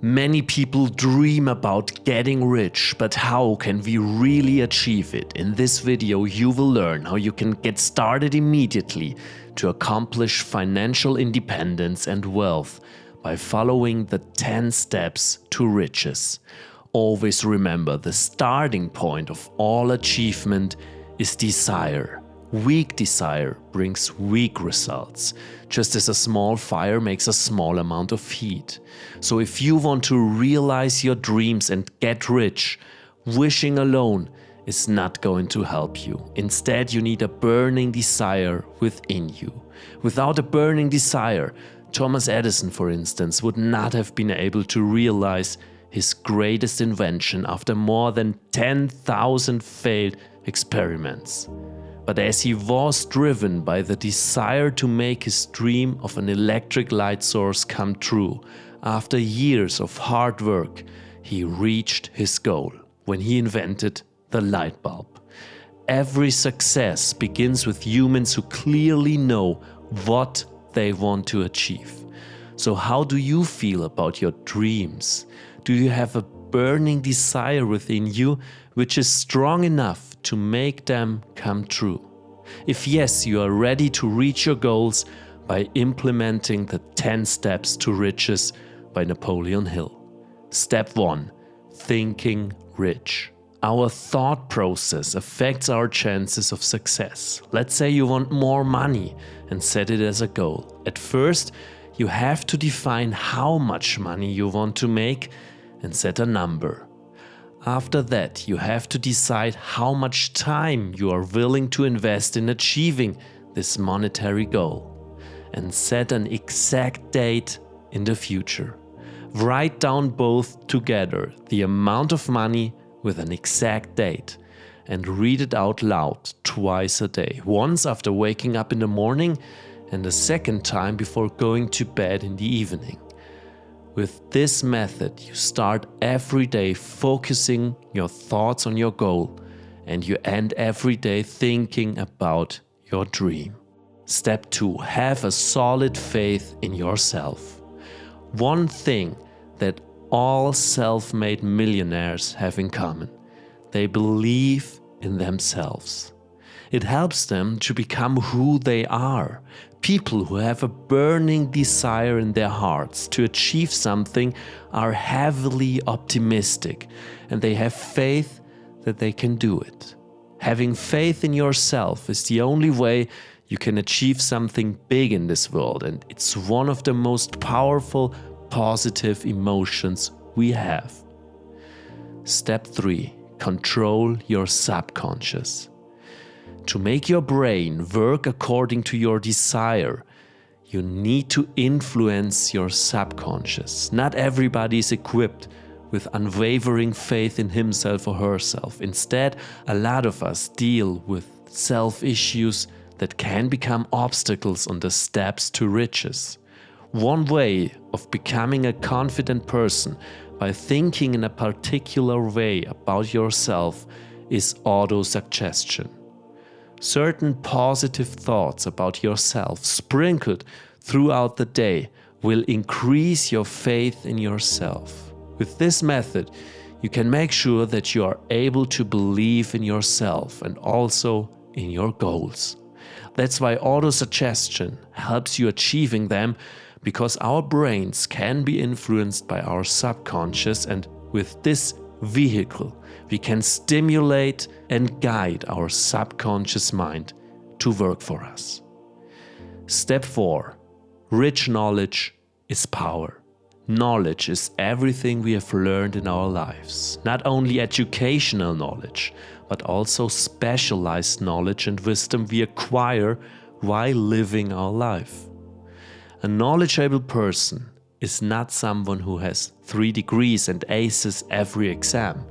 Many people dream about getting rich, but how can we really achieve it? In this video, you will learn how you can get started immediately to accomplish financial independence and wealth by following the 10 steps to riches. Always remember, the starting point of all achievement is desire. Weak desire brings weak results, just as a small fire makes a small amount of heat. So if you want to realize your dreams and get rich, wishing alone is not going to help you. Instead, you need a burning desire within you. Without a burning desire, Thomas Edison, for instance, would not have been able to realize his greatest invention after more than 10,000 failed experiments. But as he was driven by the desire to make his dream of an electric light source come true, after years of hard work, he reached his goal when he invented the light bulb. Every success begins with humans who clearly know what they want to achieve. So how do you feel about your dreams? Do you have a burning desire within you which is strong enough to make them come true? If yes, you are ready to reach your goals by implementing the 10 steps to riches by Napoleon Hill. Step 1. Thinking rich. Our thought process affects our chances of success. Let's say you want more money and set it as a goal. At first, you have to define how much money you want to make and set a number. After that, you have to decide how much time you are willing to invest in achieving this monetary goal and set an exact date in the future. Write down both together, the amount of money with an exact date, and read it out loud twice a day, once after waking up in the morning and a second time before going to bed in the evening. With this method, you start every day focusing your thoughts on your goal, and you end every day thinking about your dream. Step 2. Have a solid faith in yourself. One thing that all self-made millionaires have in common: they believe in themselves. It helps them to become who they are. People who have a burning desire in their hearts to achieve something are heavily optimistic, and they have faith that they can do it. Having faith in yourself is the only way you can achieve something big in this world, and it's one of the most powerful positive emotions we have. Step 3. Control your subconscious. To make your brain work according to your desire, you need to influence your subconscious. Not everybody is equipped with unwavering faith in himself or herself. Instead, a lot of us deal with self-issues that can become obstacles on the steps to riches. One way of becoming a confident person by thinking in a particular way about yourself is autosuggestion. Certain positive thoughts about yourself sprinkled throughout the day will increase your faith in yourself. With this method, you can make sure that you are able to believe in yourself and also in your goals. That's why autosuggestion helps you achieving them, because our brains can be influenced by our subconscious, and with this vehicle, we can stimulate and guide our subconscious mind to work for us. Step 4. Rich knowledge is power. Knowledge is everything we have learned in our lives. Not only educational knowledge, but also specialized knowledge and wisdom we acquire while living our life. A knowledgeable person is not someone who has 3 degrees and aces every exam.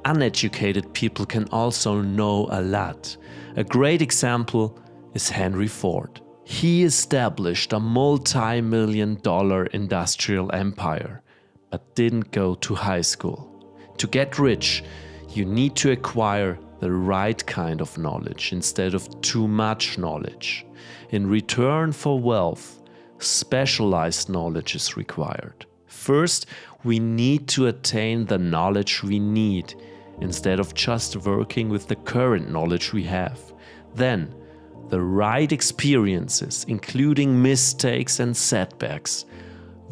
Uneducated people can also know a lot. A great example is Henry Ford. He established a multi-million-dollar industrial empire, but didn't go to high school. To get rich, you need to acquire the right kind of knowledge instead of too much knowledge. In return for wealth, specialized knowledge is required. First, we need to attain the knowledge we need, instead of just working with the current knowledge we have. Then, the right experiences, including mistakes and setbacks,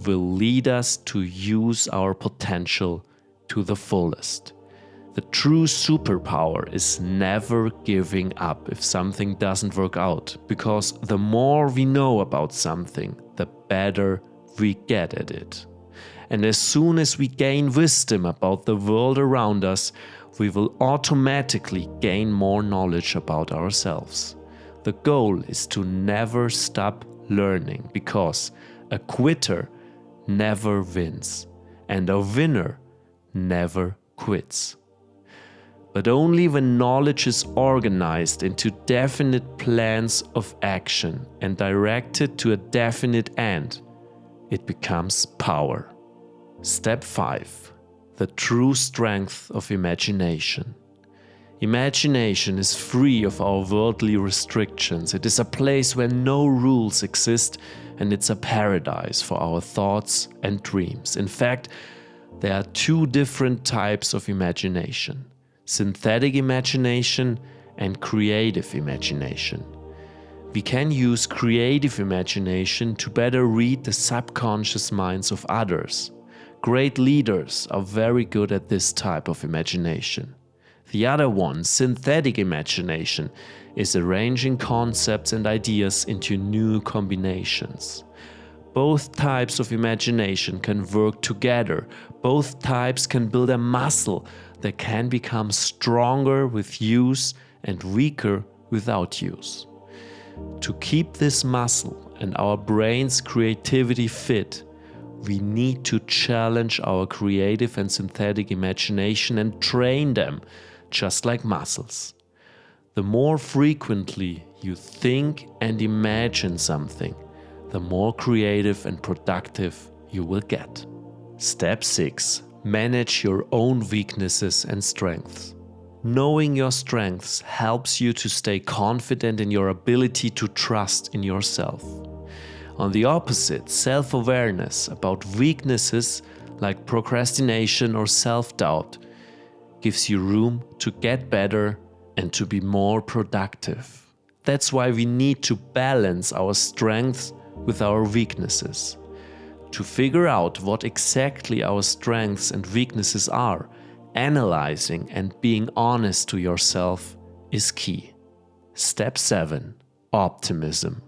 will lead us to use our potential to the fullest. The true superpower is never giving up if something doesn't work out, because the more we know about something, the better we get at it. And as soon as we gain wisdom about the world around us, we will automatically gain more knowledge about ourselves. The goal is to never stop learning, because a quitter never wins, and a winner never quits. But only when knowledge is organized into definite plans of action and directed to a definite end, it becomes power. Step 5. The true strength of imagination. Imagination is free of our worldly restrictions. It is a place where no rules exist, and it's a paradise for our thoughts and dreams. In fact, there are two different types of imagination: synthetic imagination and creative imagination. We can use creative imagination to better read the subconscious minds of others. Great leaders are very good at this type of imagination. The other one, synthetic imagination, is arranging concepts and ideas into new combinations. Both types of imagination can work together. Both types can build a muscle that can become stronger with use and weaker without use. To keep this muscle and our brain's creativity fit, we need to challenge our creative and synthetic imagination and train them just like muscles. The more frequently you think and imagine something, the more creative and productive you will get. Step 6. Manage your own weaknesses and strengths. Knowing your strengths helps you to stay confident in your ability to trust in yourself. On the opposite, self-awareness about weaknesses like procrastination or self-doubt gives you room to get better and to be more productive. That's why we need to balance our strengths with our weaknesses. To figure out what exactly our strengths and weaknesses are, analyzing and being honest to yourself is key. Step 7. Optimism.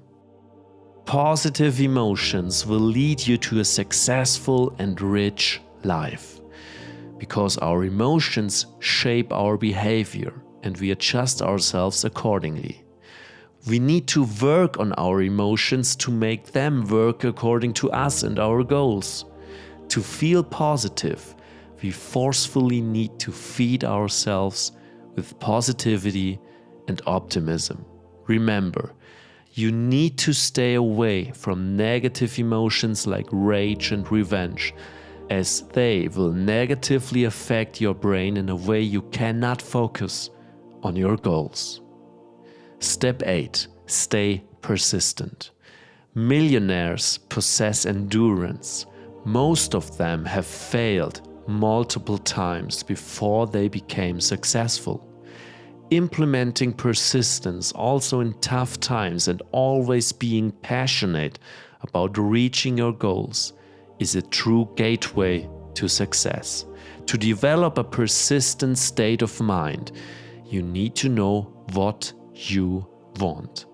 Positive emotions will lead you to a successful and rich life, because our emotions shape our behavior and we adjust ourselves accordingly. We need to work on our emotions to make them work according to us and our goals. To feel positive, we forcefully need to feed ourselves with positivity and optimism. Remember, you need to stay away from negative emotions like rage and revenge, as they will negatively affect your brain in a way you cannot focus on your goals. Step 8. Stay persistent. Millionaires possess endurance. Most of them have failed multiple times before they became successful. Implementing persistence also in tough times and always being passionate about reaching your goals is a true gateway to success. To develop a persistent state of mind, you need to know what you want.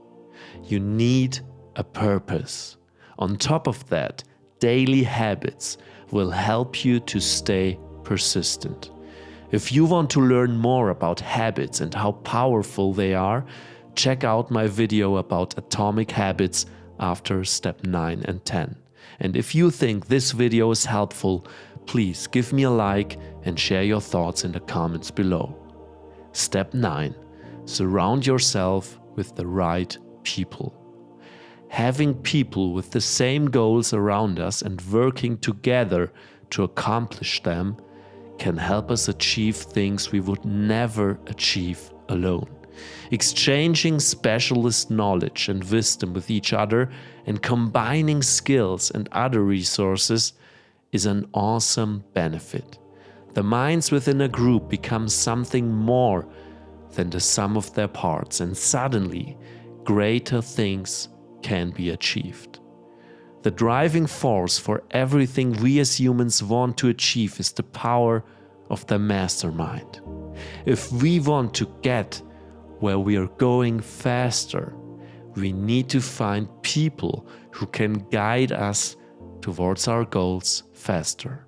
You need a purpose. On top of that, daily habits will help you to stay persistent. If you want to learn more about habits and how powerful they are, check out my video about atomic habits after step 9 and 10. And if you think this video is helpful, please give me a like and share your thoughts in the comments below. Step 9. Surround yourself with the right people. Having people with the same goals around us and working together to accomplish them can help us achieve things we would never achieve alone. Exchanging specialist knowledge and wisdom with each other and combining skills and other resources is an awesome benefit. The minds within a group become something more than the sum of their parts, and suddenly greater things can be achieved. The driving force for everything we as humans want to achieve is the power of the mastermind. If we want to get where we are going faster, we need to find people who can guide us towards our goals faster.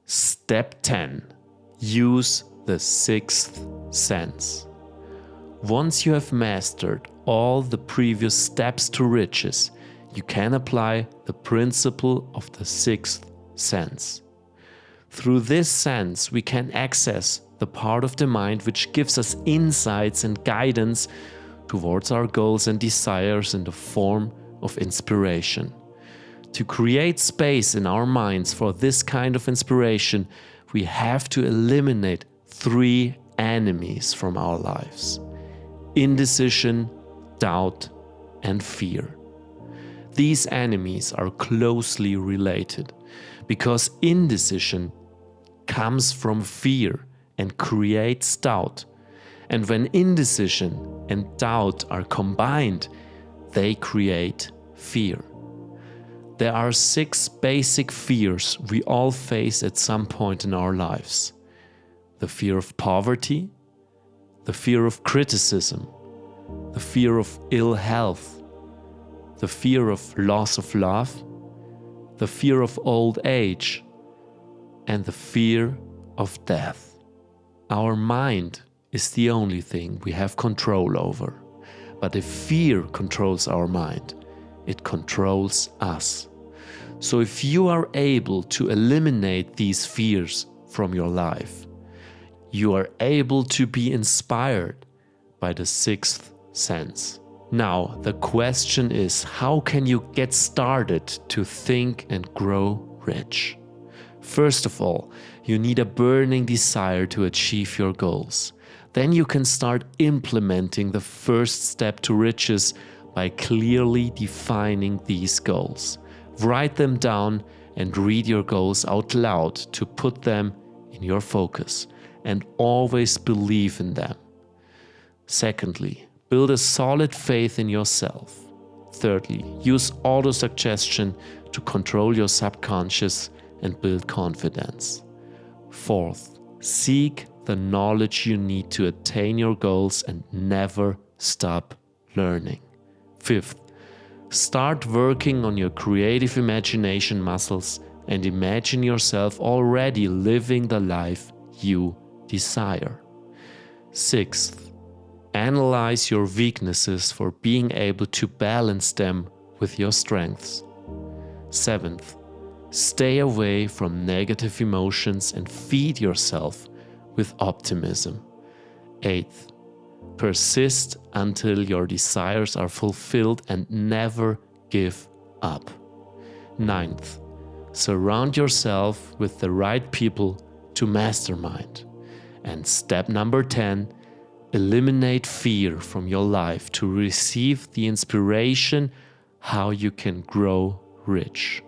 Step 10. Use the sixth sense. Once you have mastered all the previous steps to riches, you can apply the principle of the sixth sense. Through this sense, we can access the part of the mind which gives us insights and guidance towards our goals and desires in the form of inspiration. To create space in our minds for this kind of inspiration, we have to eliminate 3 enemies from our lives: indecision, doubt, and fear. These enemies are closely related because indecision comes from fear and creates doubt. And when indecision and doubt are combined, they create fear. There are 6 basic fears we all face at some point in our lives: the fear of poverty, the fear of criticism, the fear of ill health, the fear of loss of love, the fear of old age, and the fear of death. Our mind is the only thing we have control over. But if fear controls our mind, it controls us. So if you are able to eliminate these fears from your life, you are able to be inspired by the sixth sense. Now, the question is, how can you get started to think and grow rich? First of all, you need a burning desire to achieve your goals. Then you can start implementing the first step to riches by clearly defining these goals. Write them down and read your goals out loud to put them in your focus, and always believe in them. Secondly, build a solid faith in yourself. Thirdly, use autosuggestion to control your subconscious and build confidence. Fourth, seek the knowledge you need to attain your goals and never stop learning. Fifth, start working on your creative imagination muscles and imagine yourself already living the life you desire. Sixth, analyze your weaknesses for being able to balance them with your strengths. Seventh, stay away from negative emotions and feed yourself with optimism. Eighth, persist until your desires are fulfilled and never give up. Ninth, surround yourself with the right people to mastermind. And step number 10, eliminate fear from your life to receive the inspiration how you can grow rich.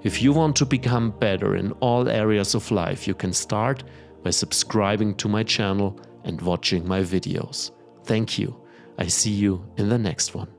If you want to become better in all areas of life, you can start by subscribing to my channel and watching my videos. Thank you. I see you in the next one.